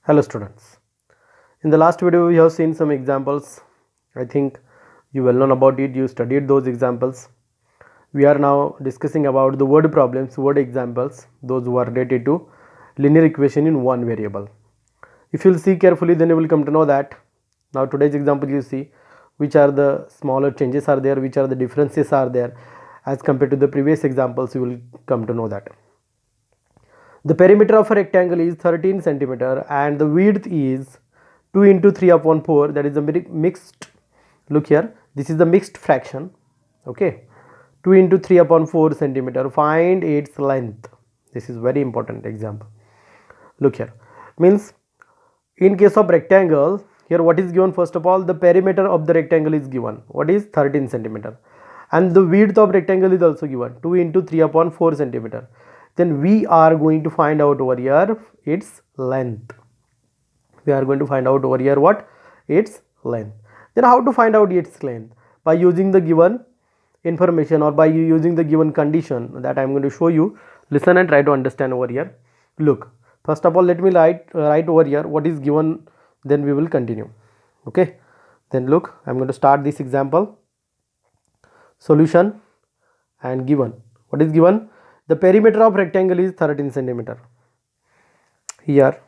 Hello students. In the last video we have seen some examples. I think you well known about it, you studied those examples. We are now discussing about the word problems, word examples, those who are related to linear equation in one variable. If you will see carefully, then you will come to know that now today's example you see which are the smaller changes are there, which are the differences are there as compared to the previous examples. You will come to know that. The perimeter of a rectangle is 13 centimeter and the width is 2 into 3 upon 4, that is the mixed, look here, this is the mixed fraction, okay, 2 into 3 upon 4 centimeter, find its length. This is very important example. Look here, means in case of rectangle, here what is given? First of all, the perimeter of the rectangle is given, what is 13 centimeter, and the width of rectangle is also given, 2 into 3 upon 4 centimeter. Then we are going to find out over here its length. We are going to find out over here what? Its length. Then how to find out its length? By using the given information or by using the given condition that I am going to show you. Listen and try to understand over here. Look, first of all let me write over here what is given, then we will continue. Okay, then look, I am going to start this example. Solution and given. What is given? The perimeter of rectangle is 13 centimeter. Here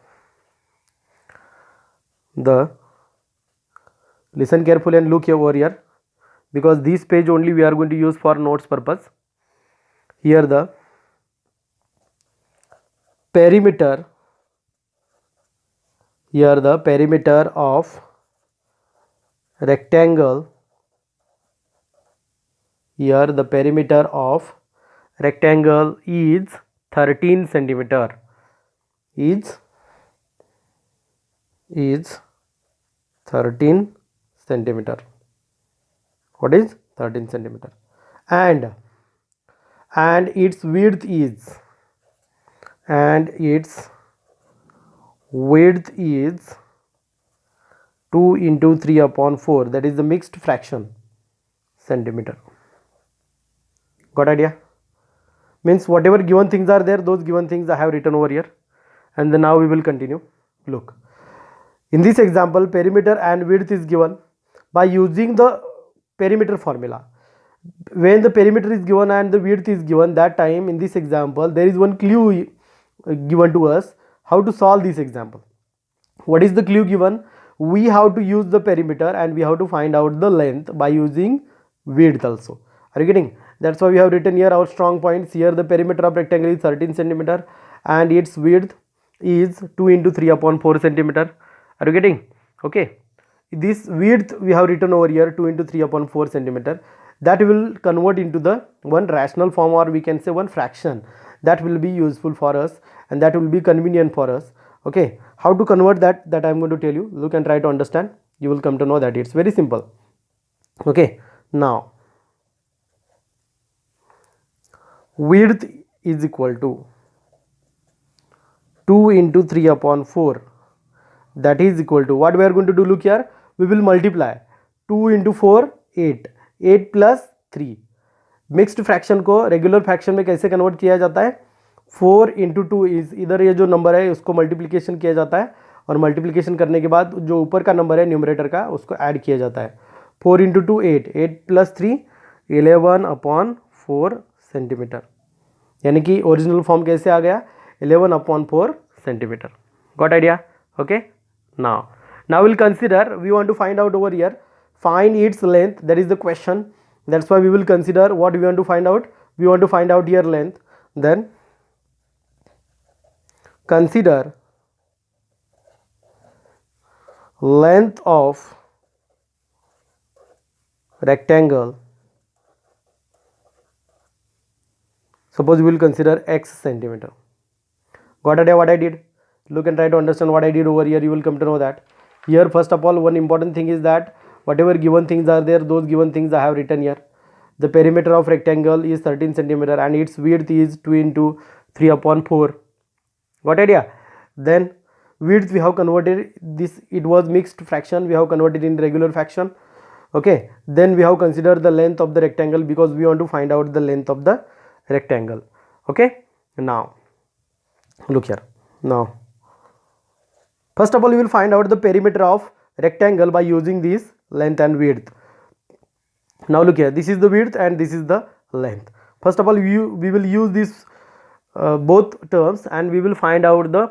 the, listen carefully and look here over here, because this page only we are going to use for notes purpose. Here the perimeter, here the perimeter of rectangle, here the perimeter of rectangle is 13 centimeter, is 13 centimeter. What is 13 centimeter? And its width is, and its width is 2 into 3 upon 4, that is the mixed fraction, centimeter. Got idea? Means whatever given things are there, those given things I have written over here, and then now we will continue. Look, in this example perimeter and width is given by using the perimeter formula. When the perimeter is given and the width is given, that time in this example there is one clue given to us how to solve this example. What is the clue given? We have to use the perimeter and we have to find out the length by using width also. Are you getting? That's why we have written here our strong points. Here the perimeter of rectangle is 13 centimeter and its width is 2 into 3 upon 4 centimeter. Are you getting? Okay, this width we have written over here 2 into 3 upon 4 centimeter. That will convert into the one rational form, or we can say one fraction that will be useful for us and that will be convenient for us. Okay, how to convert that I am going to tell you. Look and try to understand. You will come to know that it's very simple. Okay, now width is equal to 2 into 3 upon 4, that is equal to what we are going to do. Look here, we will multiply 2 into 4 8, 8 plus 3. Mixed fraction को regular fraction में कैसे convert किया जाता है? 4 into 2 is, इधर ये जो number है उसको मल्टीप्लिकेशन किया जाता है और मल्टीप्लिकेशन करने के बाद जो ऊपर का नंबर है न्यूमरेटर का उसको ऐड किया जाता है. 4 इंटू 2 8, 8 प्लस 3 11 अपॉन 4 सेंटीमीटर, यानी कि ओरिजिनल फॉर्म कैसे आ गया? 11 upon 4 centimetre. Got idea? Okay, now we'll consider, we want to find out over here, find its length, that is the question. That's why we will consider what we want to find out. We want to find out here length. Then consider length of rectangle. Suppose we will consider x centimeter. Got idea what I did? Look and try to understand what I did over here. You will come to know that. Here first of all one important thing is that whatever given things are there, those given things I have written here. The perimeter of rectangle is 13 centimeter and its width is 2 into 3 upon 4. Got idea? Then width we have converted this, it was mixed fraction, we have converted in regular fraction. Okay, then we have considered the length of the rectangle because we want to find out the length of the rectangle. Okay, now look here, now First of all, you will find out the perimeter of rectangle by using this length and width. Now look here, this is the width and this is the length. First of all, we will use this both terms and we will find out the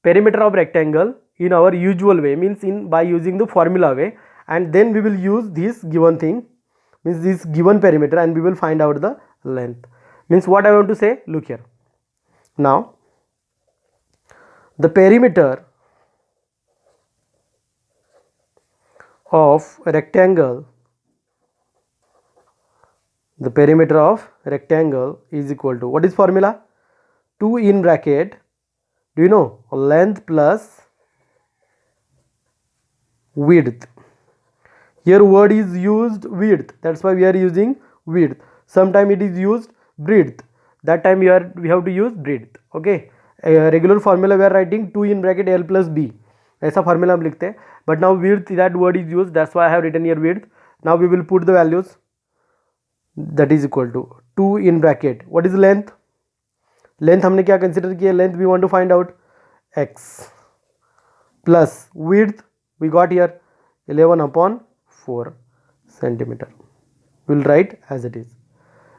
perimeter of rectangle in our usual way, means by using the formula way, and then we will use this given thing, means this given perimeter, and we will find out the length. Means what I want to say, look here. Now the perimeter of rectangle, the perimeter of rectangle is equal to, what is formula? 2 in bracket, do you know, length plus width. Here word is used width, that's why we are using width. Sometime it is used breadth, that time we have to use breadth. Okay, regular formula we are writing 2 in bracket L plus B, ऐसा formula हम लिखते हैं, but now width, that word is used, that's why I have written here width. Now we will put the values, that is equal to 2 in bracket, what is length? Length हमने क्या consider किया, length we want to find out, x, plus width we got here 11/4 centimeter. We will write as it is.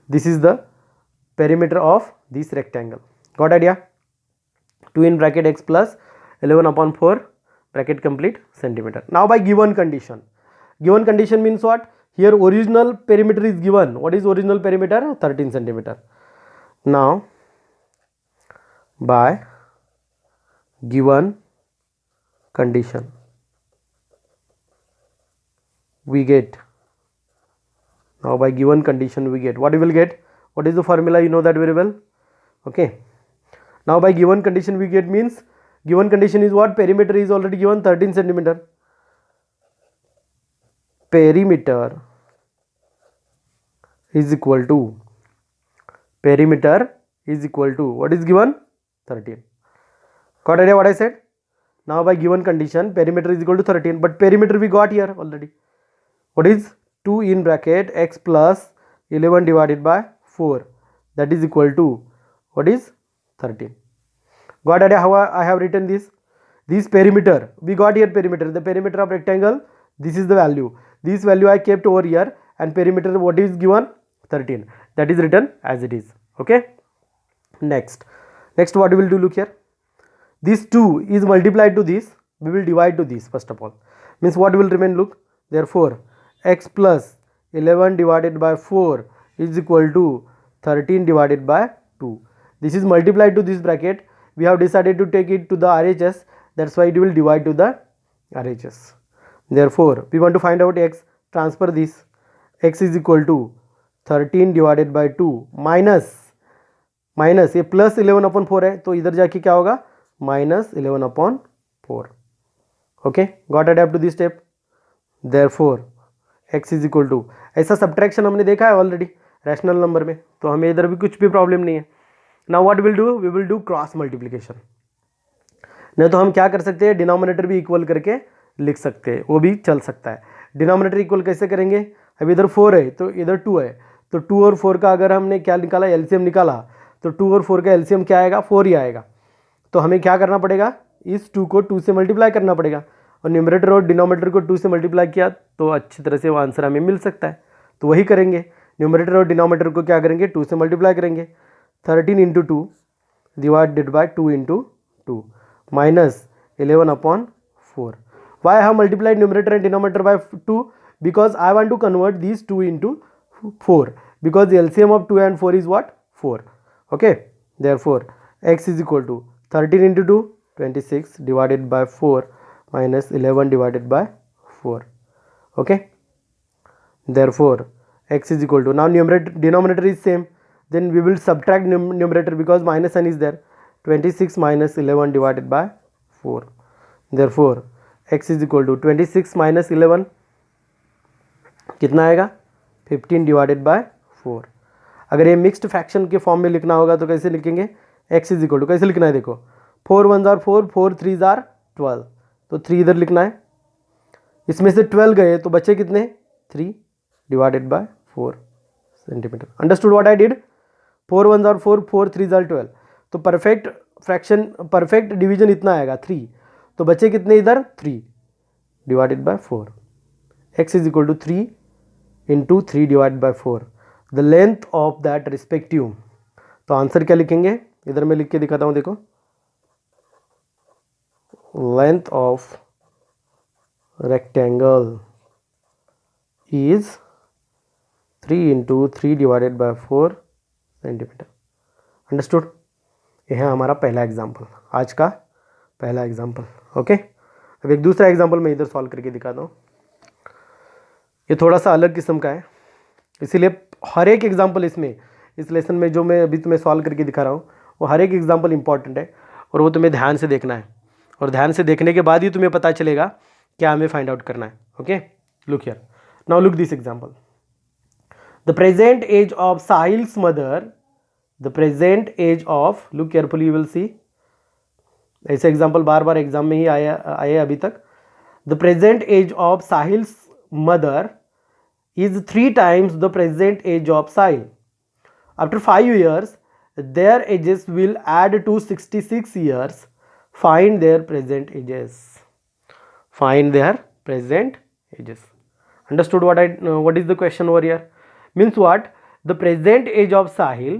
This is the perimeter of this rectangle. Got idea? 2 in bracket x plus 11/4 bracket complete centimeter. Now by given condition means what? Here original perimeter is given. What is original perimeter? 13 centimeter. Now by given condition we get, now by given condition we get, what we will get? What is the formula? You know that very well. Okay, now by given condition we get means, given condition is what? Perimeter is already given 13 centimeter. Perimeter is equal to, perimeter is equal to, what is given? 13. Got idea what I said? Now by given condition perimeter is equal to 13, but perimeter we got here already. What is 2 in bracket x plus 11 divided by 4, that is equal to, what is 13. Got idea how I have written this? This perimeter, we got here perimeter, the perimeter of rectangle, this is the value. This value I kept over here, and perimeter what is given? 13. That is written as it is. Okay. Next what we will do, look here. This 2 is multiplied to this, we will divide to this first of all. Means what will remain, look. Therefore x plus 11 divided by 4 is equal to 13 divided by 2. This is multiplied to this bracket. We have decided to take it to the RHS, that's why it will divide to the RHS. Therefore we want to find out x, transfer this, x is equal to 13 divided by 2 minus ये plus 11/4 है, तो इधर जाके क्या होगा? Minus 11/4. Okay, got adept to this step. Therefore x is equal to, ऐसा subtraction हमने देखा है ऑलरेडी रैशनल नंबर में, तो हमें इधर भी कुछ भी प्रॉब्लम नहीं है. Now what will do, we will do cross multiplication. नहीं तो हम क्या कर सकते हैं, डिनोमिनेटर भी इक्वल करके लिख सकते हैं, वो भी चल सकता है. डिनोमिनेटर इक्वल कैसे करेंगे? अब इधर 4 है तो इधर 2 है, तो 2 और 4 का अगर हमने क्या निकाला, एलसीएम निकाला, तो 2 और 4 का एलसीएम क्या आएगा? 4 ही आएगा. तो हमें क्या करना पड़ेगा, इस 2 को 2 से मल्टीप्लाई करना पड़ेगा, और न्यूमरेटर और डिनोमिनेटर को 2 से मल्टीप्लाई किया तो अच्छी तरह से वो आंसर हमें मिल सकता है. तो वही करेंगे, न्यूमरेटर और डिनोमिनेटर को क्या करेंगे, 2 से मल्टीप्लाई करेंगे. 13 into 2 divided by 2 into 2 minus 11/4. Why I have multiplied numerator and denominator by 2? Because I want to convert these 2 into 4, because the LCM of 2 and 4 is what? 4. Okay, therefore x is equal to 13 into 2 26 divided by 4 minus 11 divided by 4. Okay, therefore x is equal to, now numerator denominator is same, then we will subtract numerator because minus sign is there. 26 minus 11 divided by 4. Therefore x is equal to 26 minus 11 कितना आएगा? 15 divided by 4. अगर ये mixed fraction के form में लिखना होगा तो कैसे लिखेंगे? x इज इक्वल टू, कैसे लिखना है देखो, 4 1 जार 4, 4 3 जार 12, तो 3 इधर लिखना है. इसमें से 12 गए तो बचे कितने? 3 divided by 4 centimetre. Understood what I did? 4 1 jar 4, 4 3 jar 12, तो परफेक्ट फ्रैक्शन, परफेक्ट डिवीजन इतना आएगा 3. तो बचे कितने इधर 3 divided by 4, x is equal to 3 into 3 divide by 4, the length of that respective. तो आंसर क्या लिखेंगे, इधर मैं लिख के दिखाता हूं, देखो length of rectangle is 3 into 3 divided by 4 centimetre. Understood. यह है हमारा पहला एग्जाम्पल, आज का पहला एग्जाम्पल। ओके, अब एक दूसरा एग्जाम्पल मैं इधर सॉल्व करके दिखाता हूँ। ये थोड़ा सा अलग किस्म का है, इसीलिए हर एक एग्जाम्पल इसमें, इस लेसन में जो मैं अभी तुम्हें सॉल्व करके दिखा रहा हूँ, वो हर एक एग्जाम्पल इंपॉर्टेंट है और वो तुम्हें ध्यान से देखना है, और ध्यान से देखने के बाद ही तुम्हें पता चलेगा क्या हमें फाइंड आउट करना है। Okay, look here, now look this example. The present age of Sahil's mother, the present age of, look carefully, you will see, ऐसे एग्जाम्पल बार बार एग्जाम में ही आए अभी तक। The present age of Sahil's mother is 3 times the present age of Sahil. After 5 years, their ages will add to 66 years. Find their present ages. Find their present ages. Understood what is the question over here? Means what? The present age of Sahil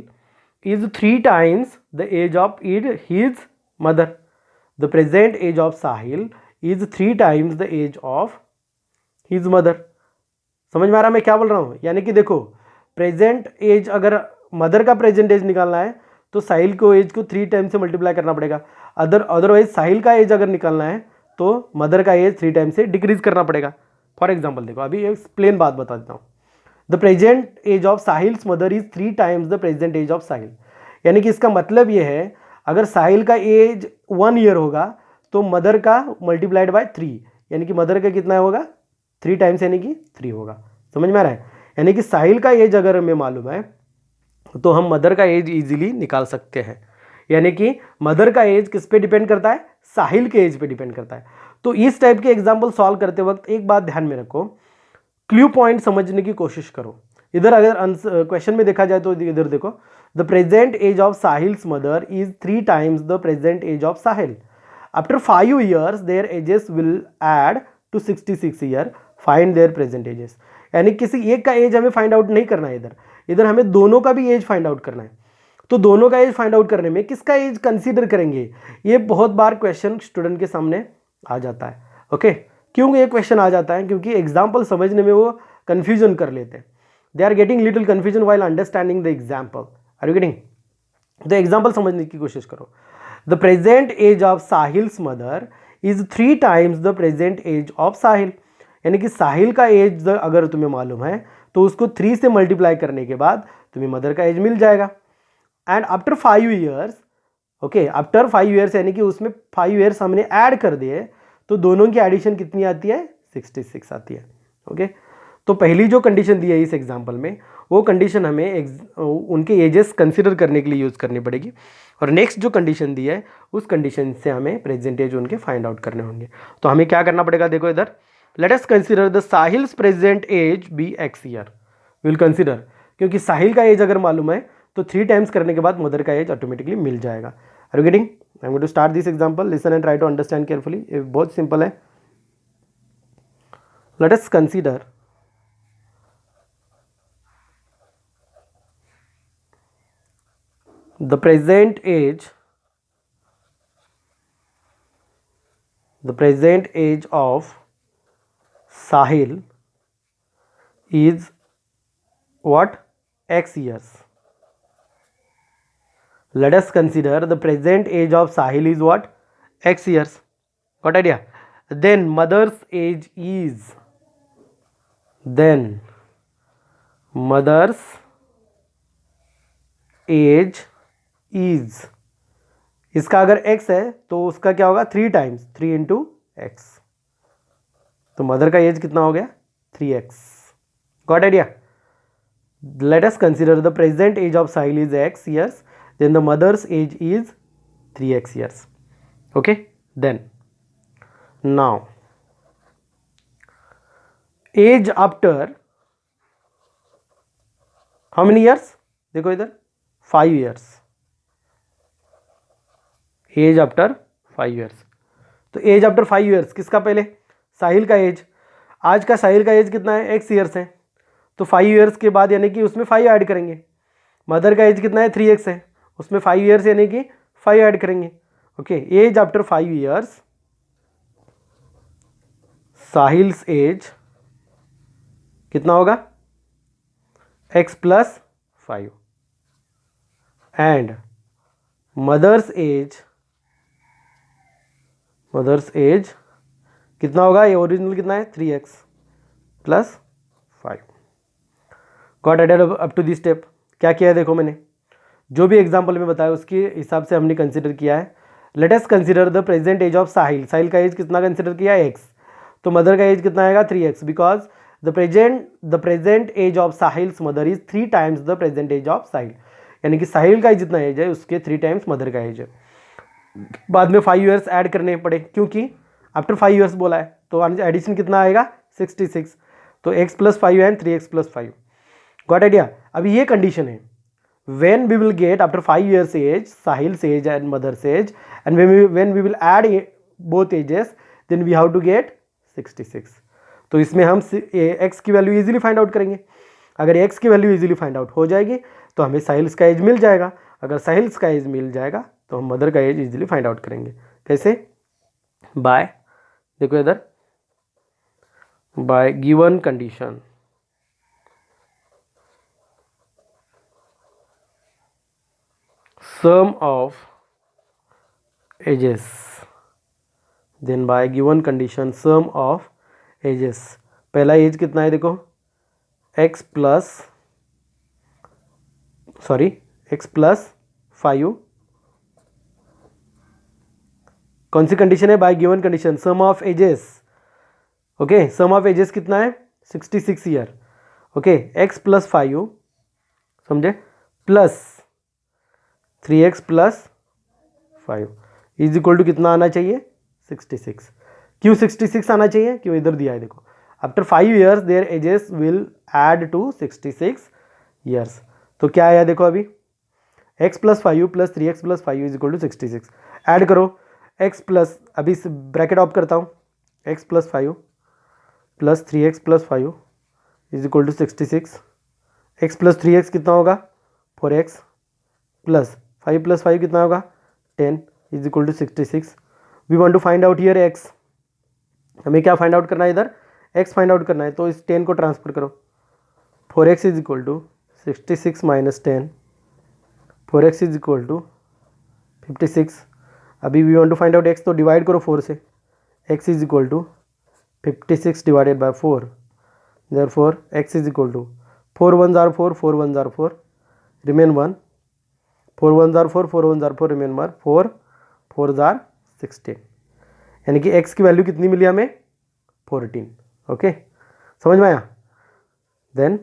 is 3 times the age of his mother. The present age of Sahil is 3 times the age of his mother. समझ में आ रहा मैं क्या बोल रहा हूँ? यानी कि देखो, प्रेजेंट एज, अगर मदर का प्रेजेंट एज निकालना है तो साहिल को एज को 3 टाइम से मल्टीप्लाई करना पड़ेगा। अदरवाइज साहिल का एज अगर निकालना है तो मदर का एज 3 टाइम से डिक्रीज करना पड़ेगा। फॉर एग्जाम्पल देखो, अभी एक प्लेन बात बता देता हूँ। The present age of Sahil's mother is 3 times the present age of Sahil. यानी कि इसका मतलब ये है, अगर साहिल का एज 1 ईयर होगा तो मदर का मल्टीप्लाइड बाय 3, यानी कि मदर का कितना होगा 3 टाइम्स, यानी कि 3 होगा। समझ में आ रहा है? यानी कि साहिल का एज अगर हमें मालूम है तो हम मदर का एज इजीली निकाल सकते हैं। यानी कि मदर का एज किस पे डिपेंड करता है? साहिल के एज पे डिपेंड करता है। तो इस टाइप के एग्जाम्पल सॉल्व करते वक्त एक बात ध्यान में रखो, क्ल्यू पॉइंट समझने की कोशिश करो। इधर अगर क्वेश्चन में देखा जाए तो इधर देखो, the present age of Sahil's mother is 3 times the present age of Sahil. After 5 years their ages will add to 66 year. Find their present ages. यानी किसी एक का एज हमें फाइंड आउट नहीं करना है, इधर हमें दोनों का भी एज फाइंड आउट करना है। तो दोनों का एज फाइंड आउट करने में किसका एज कंसीडर करेंगे, ये बहुत बार क्वेश्चन स्टूडेंट के सामने आ जाता है। ओके, क्यों ये क्वेश्चन आ जाता है? क्योंकि एग्जाम्पल समझने में वो कंफ्यूजन कर लेते हैं। They are getting little confusion while understanding the example. Are you getting? तो एग्जाम्पल समझने की कोशिश करो। The present age of Sahil's mother is 3 times the present age of Sahil. यानी कि साहिल का एज अगर तुम्हें मालूम है तो उसको 3 से मल्टीप्लाई करने के बाद तुम्हें मदर का एज मिल जाएगा। And after 5 years, okay, after 5 years, यानी कि उसमें 5 ईयर्स हमने ऐड कर दिए तो दोनों की एडिशन कितनी आती है? 66 आती है। ओके, तो पहली जो कंडीशन दी है इस एग्जाम्पल में, वो कंडीशन हमें उनके एजेस कंसिडर करने के लिए यूज़ करनी पड़ेगी। और नेक्स्ट जो कंडीशन दी है उस कंडीशन से हमें प्रेजेंट एज उनके फाइंड आउट करने होंगे। तो हमें क्या करना पड़ेगा? देखो इधर, let us consider the Sahil's present age be x year. Will consider, क्योंकि साहिल का एज अगर मालूम है तो 3 टाइम्स करने के बाद मदर का एज ऑटोमेटिकली मिल जाएगा। Are you getting? I am going to start this example, listen and try to understand carefully. ये बहुत सिंपल है। Let us consider the present age of Sahil is what? X years. Let us consider the present age of Sahil is what? X years. Got idea? Then mother's age is, इसका अगर x है तो उसका क्या होगा? 3 times, 3 into x. तो mother का age कितना हो गया? 3x। Got idea? Let us consider the present age of Sahil is x years, then the mother's age is 3x years. Okay, then now age after how many years? देखो इधर 5 years, as after 5 years। तो as after 5 years किसका पहले, साहिल का as. आज का साहिल का age कितना है, x ईयर्स है, तो 5 ईयर्स के बाद यानी कि उसमें 5 ऐड करेंगे। मदर का एज कितना है, 3x है, उसमें 5 ईयर्स यानी कि 5 ऐड करेंगे। Okay, age after 5 years, Sahil's age कितना होगा, x plus 5 and mother's age कितना होगा, ये ओरिजिनल कितना है 3x plus 5। Got added up to this step. क्या किया है देखो, मैंने जो भी एग्जांपल में बताया उसके हिसाब से हमने कंसिडर किया है। Let us consider the present age of Sahil. Sahil का एज कितना कंसिडर किया है, x। तो मदर का एज कितना आएगा, 3x, because the present age of Sahil's mother is 3 times the present age of Sahil, यानी कि साहिल का जितना एज है उसके 3 टाइम्स मदर का एज है। बाद में 5 ईयर्स ऐड करने पड़े क्योंकि आफ्टर 5 ईयर्स बोला है, तो एडिशन कितना आएगा 66। तो x plus 5 and 3x plus 5। Got idea. अभी ये कंडीशन है, when we will get after 5 years age Sahil's age and mother's age, and when we will add both ages, then we have to get 66। तो इसमें हम x की value easily find out करेंगे। अगर x की value easily find out हो जाएगी तो हमें साहिल्स का एज मिल जाएगा। अगर साहिल्स का एज मिल जाएगा तो हम मदर का एज इजीली फाइंड आउट करेंगे। कैसे, बाय, देखो इधर, bye given condition sum of ages, then by given condition sum of ages। पहला एज कितना है देखो, x प्लस 5। कौन सी कंडीशन है, by given condition sum of ages. Okay, sum of ages कितना है 66 ईयर। ओके, x प्लस 5 समझे, plus 3x plus 5 is equal to कितना आना चाहिए 66। क्यों 66 आना चाहिए, क्यों इधर दिया है देखो, after 5 years their ages will add to 66 years. तो क्या आया देखो, अभी x plus 5 plus 3x plus 5 is equal to 66। Add करो x प्लस, अभी ब्रैकेट ऑफ करता हूँ, x plus 5 plus 3x plus 5 is equal to 66। x plus 3x कितना होगा 4x प्लस 5 प्लस 5 कितना होगा 10 is equal to 66। We want to find out here x। हमें क्या फाइंड आउट करना है इधर, x फाइंड आउट करना है, तो इस 10 को ट्रांसफर करो। 4x is equal to 66 minus 10, 4x is equal to 56। अभी we want to find out x, तो डिवाइड करो 4 से, x is equal to 56 divided by 4, therefore x is equal to 4 1 R 4, 4 1 R 4, remain 1, 4 1 R 4, 4 1 R 4, remain 4, 4 R 16, यानी कि x की value कितनी मिली हमें 14। Okay, समझ में आया। Then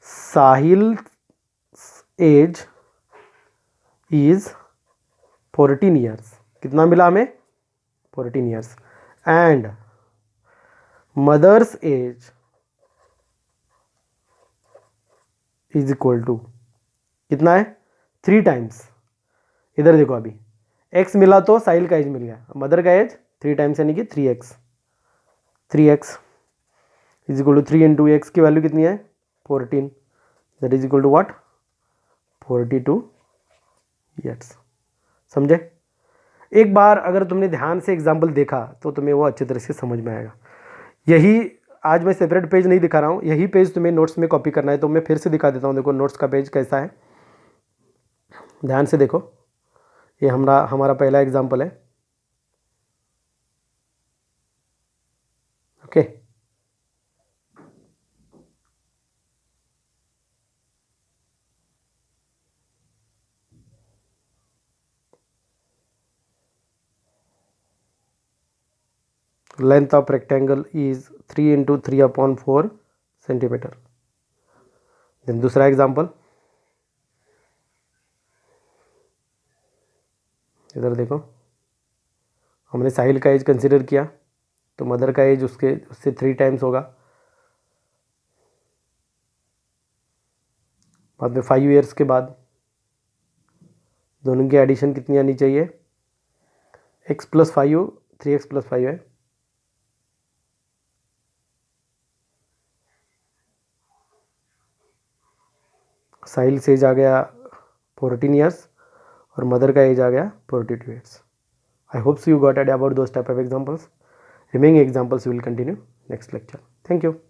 Sahil age is 14 years, कितना मिला हमें 14 years, and mother's age is equal to कितना है 3 टाइम्स। इधर देखो, अभी x मिला तो साहिल का एज मिल गया, मदर का एज 3 टाइम्स यानी कि 3x is equal to 3 into x की वैल्यू कितनी है 14, that is equal to what 42 years. समझे। एक बार अगर तुमने ध्यान से एग्जाम्पल देखा तो तुम्हें वो अच्छी तरह से समझ में आएगा। यही आज मैं सेपरेट पेज नहीं दिखा रहा हूँ, यही पेज तुम्हें नोट्स में कॉपी करना है, तो मैं फिर से दिखा देता हूँ। देखो नोट्स का पेज कैसा है, ध्यान से देखो। ये हमारा पहला एग्जाम्पल है। Okay, length of rectangle is 3 into 3 upon 4 centimetre. Then दूसरा एग्जाम्पल, इधर देखो, हमने साहिल का एज कंसिडर किया तो मदर का एज उससे 3 टाइम्स होगा। बाद में 5 ईयर्स के बाद दोनों की एडिशन कितनी आनी चाहिए, x प्लस 5 3x प्लस 5 है। साहिल से एज आ गया 14 ईयर्स और मदर का एज आ गया 42 years. I hope so you got idea about those type of examples. Remaining examples we will continue next lecture. Thank you.